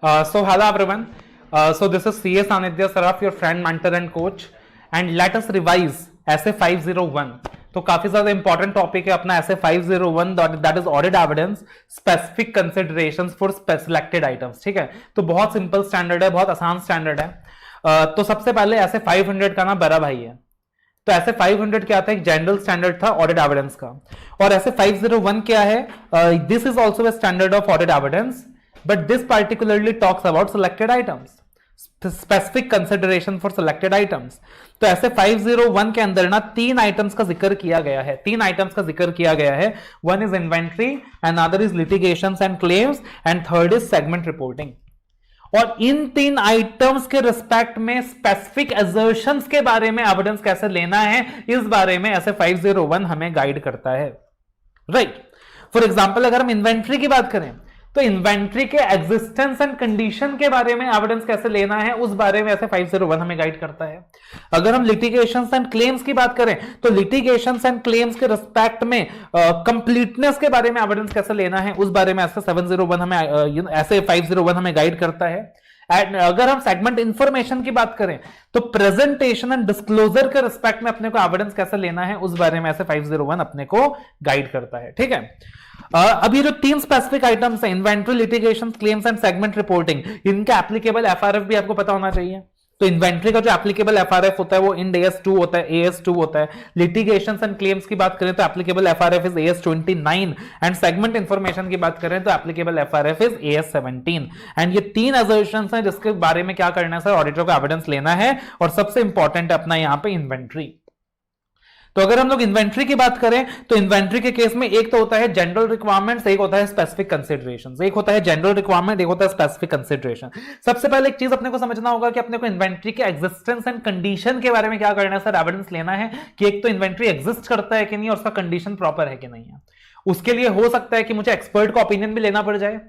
So hello everyone. So this is CS Anidya Saraf, your friend, mentor and coach, and let us revise essay 501. तो काफी ज्यादा important topic है अपना essay 501, that is audit evidence specific considerations for selected items. ठीक है, तो बहुत simple standard है, बहुत आसान स्टैंडर्ड है. तो सबसे पहले essay 500 का ना बड़ा भाई है. तो ऐसे 500 क्या था, एक जनरल स्टैंडर्ड था ऑडिट एविडेंस का, और ऐसे 501 क्या है, this is also a standard of audit evidence, but this particularly talks about selected items, specific consideration for selected items. तो ऐसे 501 के अंदर ना तीन आइटम्स का जिक्र किया गया है, one is inventory, another is litigations and claims, and third is segment reporting. और इन तीन आइटम्स के रिस्पेक्ट में स्पेसिफिक असर्शंस के बारे में एविडेंस कैसे लेना है, इस बारे में ऐसे 501 हमें गाइड करता है. राइट. फॉर एग्जांपल अगर हम इन्वेंट्री की बात करें तो इन्वेंट्री के एग्जिस्टेंस एंड कंडीशन के बारे में एविडेंस कैसे लेना है, उस बारे में ऐसे 501 हमें गाइड करता है. अगर हम लिटिगेशंस एंड क्लेम्स की बात करें तो लिटिगेशंस एंड क्लेम्स के रिस्पेक्ट में कंप्लीटनेस के बारे में एविडेंस कैसे लेना है, उस बारे में ऐसे 701 हमें ऐसे 501 हमें गाइड करता है. एंड अगर हम सेगमेंट इंफॉर्मेशन की बात करें तो प्रेजेंटेशन एंड डिस्क्लोजर के रिस्पेक्ट में अपने को एविडेंस कैसे लेना है, उस बारे में ऐसे 501 अपने को गाइड करता है. ठीक है. अब ये जो तीन स्पेसिफिक आइटम्स हैं, inventory, litigation, claims and segment reporting, इनका एप्लीकेबल एफआरएफ भी आपको पता होना चाहिए. तो इन्वेंट्री का जो एप्लीकेबल एफआरएफ होता है वो इंड AS2 होता है, AS2 होता है. लिटिगेशंस एंड क्लेम्स की बात करें तो applicable FRF is AS29, and segment information की बात करें तो applicable FRF is AS17. And ये तीन असर्शंस हैं जिसके बारे में क्या करना है सर, ऑडिटर को एविडेंस लेना है. और सबसे इंपॉर्टेंट है अपना यहां पे इन्वेंट्री. तो अगर हम लोग इन्वेंट्री की बात करें तो इन्वेंट्री के केस में एक तो होता है जनरल रिक्वायरमेंट्स, एक होता है स्पेसिफिक कंसीडरेशंस. एक होता है जनरल रिक्वायरमेंट, एक होता है स्पेसिफिक कंसीडरेशन. सबसे पहले एक चीज अपने को समझना होगा कि अपने को इन्वेंट्री के एग्जिस्टेंस एंड कंडीशन के बारे में क्या करना है सर, एविडेंस लेना है कि एक तो इन्वेंट्री एग्जिस्ट करता है कि नहीं और उसका कंडीशन प्रॉपर है कि नहीं है. उसके लिए हो सकता है कि मुझे एक्सपर्ट का ओपिनियन भी लेना पड़ जाए.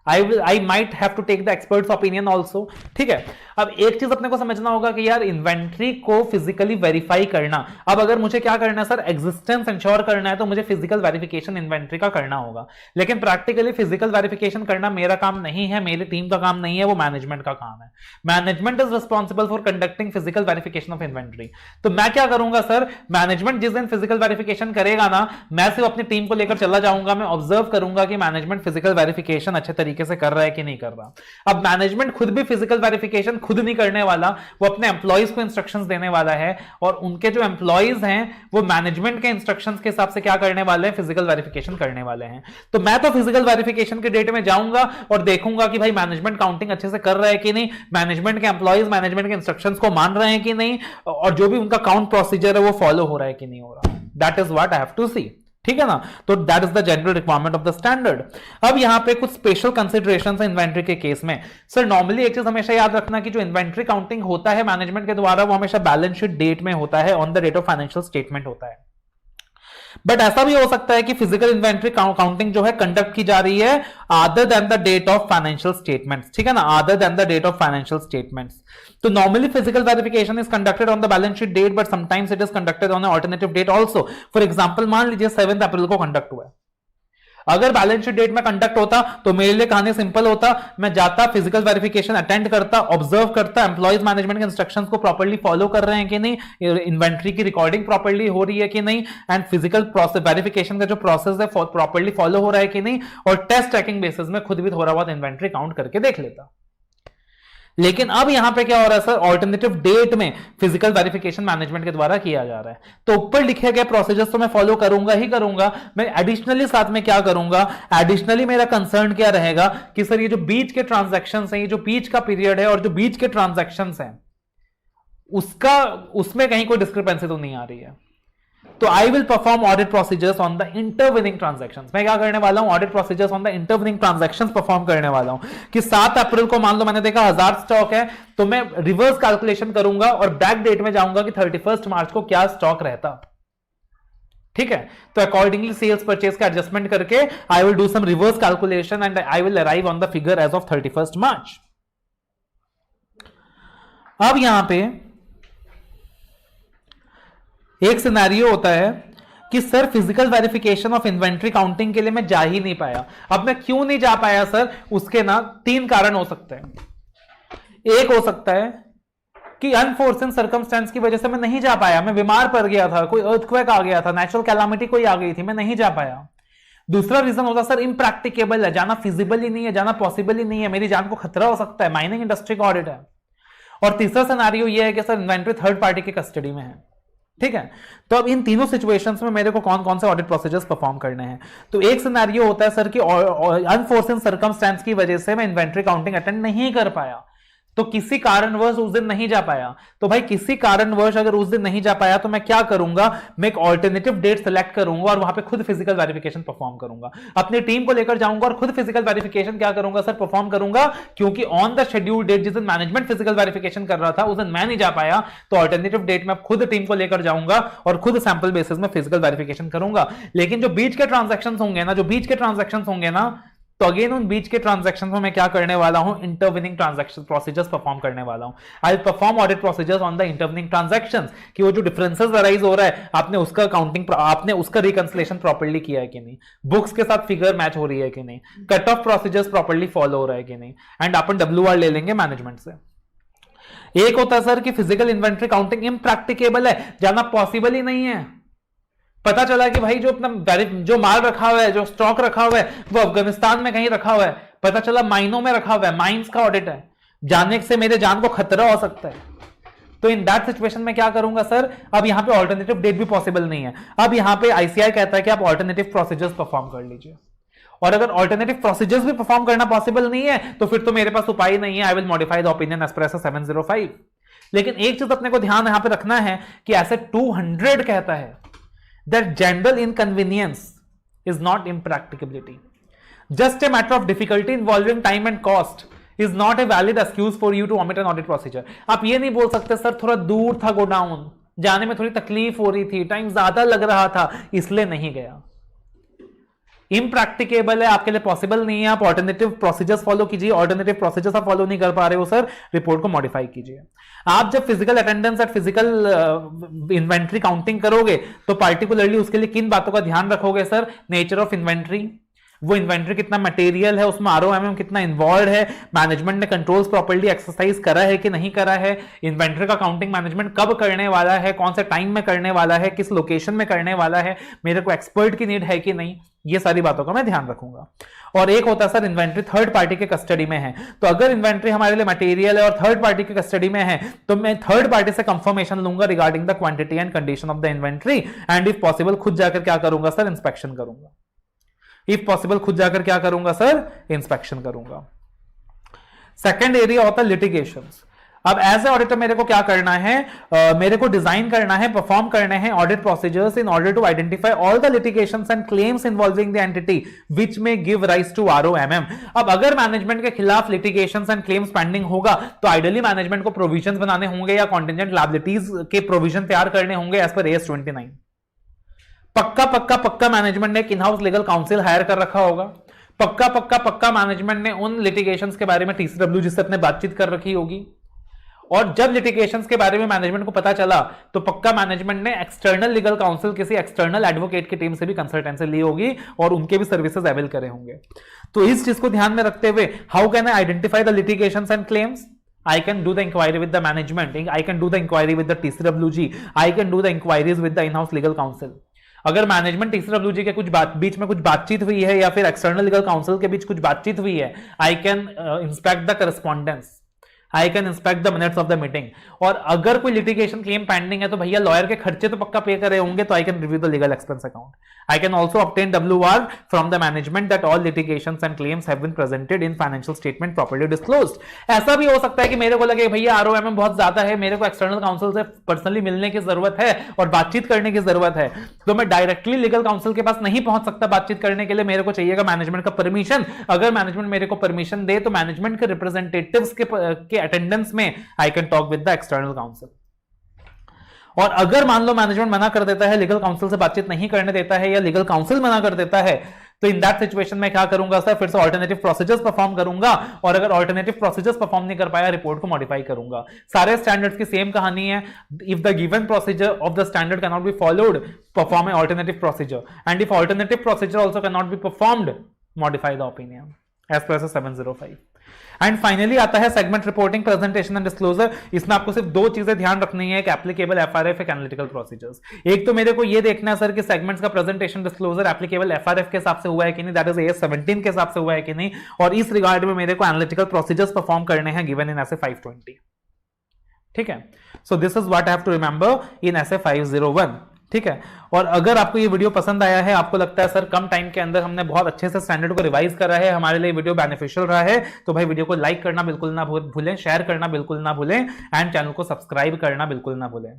I might have to take the expert's opinion also. ठीक है. अब एक चीज अपने को समझना होगा कि यार इन्वेंट्री को फिजिकली वेरीफाई करना, अब अगर मुझे क्या करना है सर, एग्जिस्टेंस इंश्योर करना है तो मुझे फिजिकल वेरिफिकेशन इन्वेंट्री का करना होगा. लेकिन प्रैक्टिकली फिजिकल वेरिफिकेशन करना मेरा काम नहीं है, मेरी टीम का काम नहीं है, वो मैनेजमेंट का काम है. Management is responsible for conducting physical verification of inventory. तो मैं क्या करूंगा सर, मैनेजमेंट जिस दिन फिजिकल वेरिफिकेशन करेगा ना, मैं सिर्फ अपनी टीम को लेकर चला जाऊंगा, मैं ऑब्जर्व करूंगा कि मैनेजमेंट फिजिकल वेरिफिकेशन अच्छे तरीके से कर रहा है कि नहीं कर रहा. अब मैनेजमेंट खुद भी फिजिकल वेरिफिकेशन खुद नहीं करने वाला, वो अपने एम्प्लॉइज को इंस्ट्रक्शंस देने वाला है, और उनके जो एम्प्लॉइज हैं वो मैनेजमेंट के इंस्ट्रक्शंस के हिसाब से क्या करने वाले हैं, फिजिकल वेरिफिकेशन करने वाले हैं. तो मैं तो फिजिकल वेरिफिकेशन के डेट में जाऊंगा और देखूंगा कि भाई मैनेजमेंट काउंटिंग अच्छे से कर रहा है कि नहीं, मैनेजमेंट के एम्प्लॉइज मैनेजमेंट के इंस्ट्रक्शंस को मान रहे हैं कि नहीं, और जो भी उनका काउंट प्रोसीजर है वो फॉलो हो रहा है कि नहीं हो रहा. That is what I have to see. ठीक है ना. तो that is the general requirement of the standard. अब यहां पे कुछ स्पेशल कंसीडरेशंस है इन्वेंट्री के केस में. सर नॉर्मली एक चीज हमेशा याद रखना कि जो इन्वेंट्री काउंटिंग होता है मैनेजमेंट के द्वारा वो हमेशा बैलेंस शीट डेट में होता है, on the date of financial statement होता है. बट ऐसा भी हो सकता है कि फिजिकल इन्वेंट्री काउंटिंग जो है कंडक्ट की जा रही है other than the date of financial statements. ठीक है ना, other than the date of financial statements. तो normally physical verification is conducted on the balance sheet date, but sometimes it is conducted on alternative date also. For example मान लीजिए 7 April को conduct हुआ है. अगर बैलेंस शीट डेट में conduct होता तो मेरे लिए कहानी सिंपल होता, मैं जाता, फिजिकल वेरिफिकेशन अटेंड करता, ऑब्जर्व करता, एम्प्लॉइज मैनेजमेंट के इंस्ट्रक्शंस को प्रॉपर्ली फॉलो कर रहे हैं कि नहीं, इन्वेंट्री की रिकॉर्डिंग प्रॉपर्ली हो रही है कि नहीं, एंड फिजिकल प्रोसेस वेरिफिकेशन का जो प्रोसेस है प्रॉपर्ली फॉलो हो रहा है कि नहीं, और टेस्ट ट्रैकिंग बेसिस में खुद भी थोड़ा बहुत इन्वेंट्री काउंट करके देख लेता. लेकिन अब यहां पे क्या हो रहा है सर, ऑल्टरनेटिव डेट में फिजिकल वेरिफिकेशन मैनेजमेंट के द्वारा किया जा रहा है. तो ऊपर लिखे गए प्रोसीजर्स तो मैं फॉलो करूंगा ही करूंगा, मैं एडिशनली साथ में क्या करूंगा, एडिशनली मेरा कंसर्न क्या रहेगा कि सर ये जो बीच के ट्रांजैक्शंस हैं, ये जो बीच का पीरियड है और जो बीच के ट्रांजैक्शंस हैं उसमें कहीं कोई डिस्क्रिपेंसी तो नहीं आ रही है. तो I will perform audit procedures on the intervening transactions. मैं क्या करने वाला हूं, audit procedures on the intervening transactions perform करने वाला हूं. कि 7 अप्रैल को मान लो मैंने देखा 1000 स्टॉक है, तो मैं रिवर्स कैलकुलेशन करूंगा और बैक डेट में जाऊंगा कि 31 मार्च को क्या स्टॉक रहता. ठीक है. तो अकॉर्डिंगली सेल्स परचेज का एडजस्टमेंट करके I will do some reverse calculation and I will arrive on the figure as of 31 March. अब यहां पे एक सिनेरियो होता है कि कि sir physical verification of inventory counting के लिए मैं जा ही नहीं पाया। अब मैं क्यों नहीं जा पाया सर, उसके ना 3 कारण हो सकते हैं। एक हो सकता है कि अनफोर्सिन सर्कमस्टेंस की वजह से मैं नहीं जा पाया, मैं बीमार पड़ गया था, कोई अर्थक्वेक आ गया था, नेचुरल कैलामिटी कोई आ गई थी, मैं नहीं जा पाया। दूसरा रीजन होता सर इम्प्रैक्टिकेबल है, जाना फिजिबल ही नहीं है, जाना पॉसिबल ही नहीं है, मेरी जान को खतरा हो सकता है, माइनिंग इंडस्ट्री का ऑडिट है। और तीसरा सिनेरियो ये है कि सर इन्वेंट्री थर्ड पार्टी की कस्टडी में है। ठीक है, तो अब इन तीनों सिचुएशंस में मेरे को कौन कौन से ऑडिट प्रोसीजर्स परफॉर्म करने हैं। तो एक सिनेरियो होता है सर कि अनफोर्सिन सर्कमस्टेंस की वजह से मैं इन्वेंट्री काउंटिंग अटेंड नहीं कर पाया, तो किसी कारणवश उस दिन नहीं जा पाया। तो भाई किसी कारणवश अगर उस दिन नहीं जा पाया तो मैं क्या करूंगा, मैं एक ऑल्टरनेटिव डेट सेलेक्ट करूंगा और वहां पे खुद फिजिकल वेरिफिकेशन परफॉर्म करूंगा, अपनी टीम को लेकर जाऊंगा और खुद फिजिकल वेरिफिकेशन क्या करूंगा सर, परफॉर्म करूंगा। क्योंकि ऑन द शेड्यूल डेट जिस दिन मैनेजमेंट फिजिकल वेरिफिकेशन कर रहा था उस दिन मैं नहीं जा पाया, तो ऑल्टरनेटिव डेट में खुद टीम को लेकर जाऊंगा और खुद सैंपल बेसिस में फिजिकल वेरिफिकेशन करूंगा। लेकिन जो बीच के ट्रांजेक्शन होंगे ना, तो अगेन उन बीच के ट्रांजैक्शन में मैं क्या करने वाला हूं, इंटरविनिंग ट्रांजैक्शन प्रोसीजर्स परफॉर्म करने वाला हूं। I perform audit procedures on the intervening transactions, कि वो जो डिफरेंसेस अराइज हो रहा है, आपने उसका काउंटिंग, आपने उसका रिकंसिलेशन प्रॉपर्ली किया है कि नहीं, बुक्स के साथ फिगर मैच हो रही है कि नहीं, cut off procedures properly follow हो रहा है कि नहीं, एंड अपन WR ले लेंगे मैनेजमेंट से। एक होता है सर कि फिजिकल इन्वेंट्री काउंटिंग इम्प्रैक्टिकेबल है, जाना पॉसिबल ही नहीं है। पता चला कि भाई जो अपना जो माल रखा हुआ है, जो स्टॉक रखा हुआ है, वो अफगानिस्तान में कहीं रखा हुआ है, पता चला माइनों में रखा हुआ है, माइंस का ऑडिट है, जाने से मेरे जान को खतरा हो सकता है। तो इन दैट सिचुएशन में क्या करूंगा सर, अब यहां पे ऑल्टरनेटिव डेट भी पॉसिबल नहीं है। अब यहां पे ICAI कहता है कि आप ऑल्टरनेटिव प्रोसीजर्स परफॉर्म कर लीजिए, और अगर ऑल्टरनेटिव प्रोसीजर्स भी परफॉर्म करना पॉसिबल नहीं है तो फिर तो मेरे पास उपाय नहीं है, I will modify the opinion as per 705। लेकिन एक चीज अपने को ध्यान यहां पे रखना है कि ऐसे 200 कहता है that general inconvenience is not impracticability. Just a matter of difficulty involving time and cost is not a valid excuse for you to omit an audit procedure. आप ये नहीं बोल सकते सर थोड़ा दूर था गोडाउन, जाने में थोड़ी तकलीफ हो रही थी, टाइम ज्यादा लग रहा था इसलिए नहीं गया। इम्प्रैक्टिकेबल है, आपके लिए पॉसिबल नहीं है, आप ऑल्टरनेटिव प्रोसीजर्स फॉलो कीजिए। ऑल्टरनेटिव प्रोसीजर्स आप फॉलो नहीं कर पा रहे हो सर, रिपोर्ट को मॉडिफाई कीजिए। आप जब physical attendance eight physical inventory counting करोगे तो पार्टिकुलरली उसके लिए किन बातों का ध्यान रखोगे सर, नेचर ऑफ इन्वेंट्री, वो इन्वेंट्री कितना मटेरियल है, उसमें ROMM कितना इन्वॉल्व है, मैनेजमेंट ने कंट्रोल्स प्रॉपर्ली एक्सरसाइज करा है कि नहीं करा है, इन्वेंट्री का काउंटिंग मैनेजमेंट कब करने वाला है, कौन से टाइम में करने वाला है, किस लोकेशन में करने वाला है, मेरे को एक्सपर्ट की नीड है कि नहीं, ये सारी बातों का मैं ध्यान रखूंगा। और एक होता है सर इन्वेंट्री थर्ड पार्टी के कस्टडी में है, तो अगर इन्वेंट्री हमारे लिए मटेरियल है और थर्ड पार्टी के कस्टडी में है तो मैं थर्ड पार्टी से कंफर्मेशन लूंगा regarding the quantity and condition of the inventory, and if possible खुद जाकर क्या करूंगा सर, इंस्पेक्शन करूंगा। इफ पॉसिबल खुद जाकर क्या करूंगा सर, इंस्पेक्शन करूंगा। सेकेंड एरिया होता है लिटिगेशंस। अब एज ए ऑडिटर मेरे को क्या करना है, मेरे को डिजाइन करना है, परफॉर्म करने हैं audit procedures in order to identify all the litigations and claims involving the entity which may give rise to ROMM। अब अगर मैनेजमेंट के खिलाफ लिटिगेशंस एंड क्लेम्स पेंडिंग होगा तो आइडियली मैनेजमेंट को प्रोविजंस बनाने होंगे या कॉन्टिजेंट लायबिलिटीज के प्रोविजन तैयार करने होंगे एज पर AS 29। पक्का मैनेजमेंट ने एक in house legal counsel hire कर रखा होगा, पक्का मैनेजमेंट ने उन लिटिगेशंस के बारे में TCWG से अपने बातचीत कर रखी होगी, और जब लिटिगेशंस के बारे में मैनेजमेंट को पता चला तो पक्का मैनेजमेंट ने एक्सटर्नल लीगल काउंसिल, किसी एक्सटर्नल एडवोकेट की टीम से भी कंसल्टेंसी ली होगी और उनके भी सर्विसेज अवेल करे होंगे। तो इस चीज को ध्यान में रखते हुए how can I identify the litigations and claims, I can do the inquiry with the management, I can do the inquiry with the TCWG, I can do the inquiries with the in-house legal counsel। अगर management TCWG के बीच में कुछ बातचीत हुई है या फिर external legal council के बीच कुछ बातचीत हुई है, I can inspect the correspondence, I can inspect the minutes of the meeting। और अगर कोई लिटिगेशन क्लेम पेंडिंग है तो भैया लॉयर के खर्चे तो पक्का पे करे होंगे, तो I can review the legal expense account। I can also obtain WR from the management that all litigations and claims have been presented in financial statement properly disclosed। ऐसा भी हो सकता है कि मेरे को लगे भैया ROMM बहुत ज्यादा है, मेरे को एक्सटर्नल काउंसिल से पर्सनली मिलने की जरूरत है और बातचीत करने की जरूरत है, तो मैं डायरेक्टली लीगल काउंसिल के पास नहीं पहुंच सकता बातचीत करने के लिए, मेरे को चाहिएगा मैनेजमेंट का परमिशन। अगर मैनेजमेंट मेरे को परमिशन दे तो मैनेजमेंट के रिप्रेजेंटेटिव्स के अटेंडेंस में I can talk with the external council. और अगर मान लो मैनेजमेंट मना कर देता है, लीगल काउंसिल से बातचीत नहीं करने देता है या लीगल काउंसिल मना कर देता है, तो इन दैट सिचुएशन में क्या करूंगा सर, फिर से ऑल्टरनेटिव प्रोसीजर्स परफॉर्म करूंगा, और अगर ऑल्टरनेटिव प्रोसीजर्स परफॉर्म नहीं कर पाया रिपोर्ट को मॉडिफाई करूंगा। सारे स्टैंडर्ड्स की सेम कहानी है। If the given procedure of the standard can not be followed, perform a alternative procedure, and if alternative procedure also can not be performed, modify the opinion as per 705। And finally आता है segment reporting, presentation and disclosure. इसमें आपको सिर्फ दो चीजें ध्यान रखनी है, एक एप्लीकेबल एफआरएफ, एक एनालिटिकल प्रोसीजर्स। एक तो मेरे को ये देखना है सर कि सेगमेंट्स का प्रेजेंटेशन डिस्क्लोजर एप्लीकेबल एफआरएफ के हिसाब से हुआ है कि नहीं, दैट इज AS 17 के हिसाब से हुआ है कि नहीं, और इस रिगार्ड में मेरे को एनालिटिकल प्रोसीजर्स परफॉर्म करने हैं गिवन इन ऐसे 520। ठीक है, so this is what I have to remember in SA 501। ठीक है, और अगर आपको ये वीडियो पसंद आया है, आपको लगता है सर कम टाइम के अंदर हमने बहुत अच्छे से स्टैंडर्ड को रिवाइज करा है, हमारे लिए वीडियो बेनिफिशियल रहा है, तो भाई वीडियो को लाइक करना बिल्कुल ना भूलें, शेयर करना बिल्कुल ना भूलें, एंड चैनल को सब्सक्राइब करना बिल्कुल ना भूलें।